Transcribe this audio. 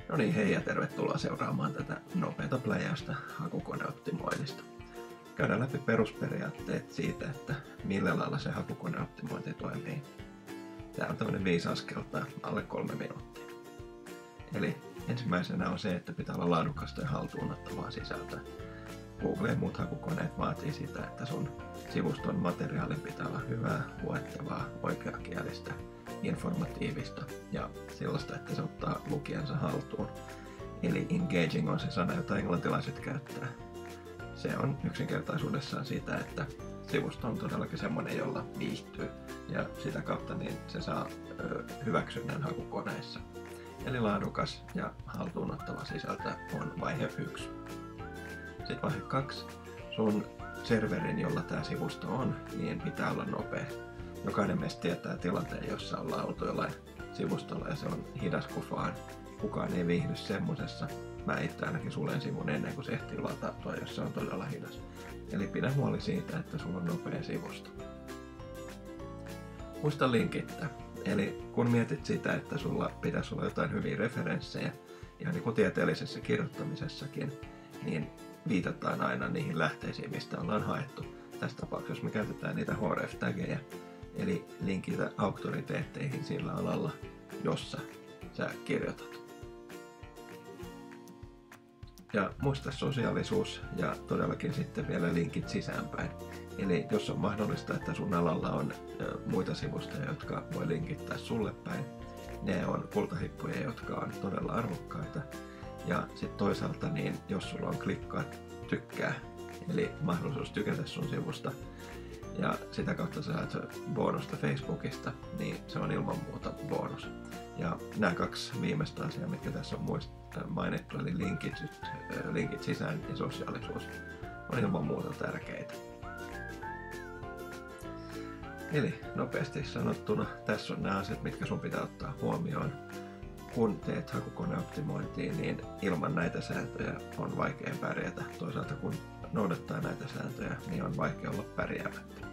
No niin, hei ja tervetuloa seuraamaan tätä nopeata pläjäystä hakukoneoptimoinnista. Käydään läpi perusperiaatteet siitä, että millä lailla se hakukoneoptimointi toimii. Tää on tämmönen 5 askelta alle 3 minuuttia. Eli ensimmäisenä on se, että pitää olla laadukasta ja haltuunottavaa sisältöä. Google ja muut hakukoneet vaatii sitä, että sun sivuston materiaalin pitää olla hyvää, luettavaa, oikeakielistä, informatiivista ja sellaista, että se ottaa lukijansa haltuun. Eli engaging on se sana, jota englantilaiset käyttää. Se on yksinkertaisuudessaan sitä, että sivusto on todellakin semmoinen, jolla viihtyy ja sitä kautta niin se saa hyväksynnän hakukoneissa. Eli laadukas ja haltuunottava sisältö on vaihe 1. Sitten vaihe 2. Sun serverin, jolla tämä sivusto on, niin pitää olla nopea. Jokainen meistä tietää tilanteen, jossa ollaan oltu jollain sivustolla ja se on hidas kufaan. Kukaan ei viihdy semmosessa. Mä itse ainakin suljen sivun ennen kuin se ehtii latautua, jos se on todella hidas. Eli pidä huoli siitä, että sulla on nopea sivusto. Muista linkittää. Eli kun mietit sitä, että sulla pitäisi olla jotain hyviä referenssejä, ihan niin kuin tieteellisessä kirjoittamisessakin, niin viitataan aina niihin lähteisiin, mistä ollaan haettu. Tässä tapauksessa me käytetään niitä href-tägejä, eli linkitä auktoriteetteihin sillä alalla, jossa sä kirjoitat. Ja muista sosiaalisuus ja todellakin sitten vielä linkit sisäänpäin. Eli jos on mahdollista, että sun alalla on muita sivustoja, jotka voi linkittää sulle päin, ne on kultahippoja, jotka on todella arvokkaita. Ja sitten toisaalta, niin jos sulla on klikkaa, tykkää, eli mahdollisuus tykätä sun sivusta, ja sitä kautta sä saat bonusta Facebookista, niin se on ilman muuta bonus. Ja nämä 2 viimeistä asiaa, mitkä tässä on mainittu, eli linkit sisään ja sosiaalisuus, on ilman muuta tärkeitä. Eli nopeasti sanottuna, tässä on nämä asiat, mitkä sun pitää ottaa huomioon. Kun teet hakukoneoptimointiin, niin ilman näitä sääntöjä on vaikea pärjätä. Toisaalta kun noudattaa näitä sääntöjä, niin on vaikea olla pärjäämättä.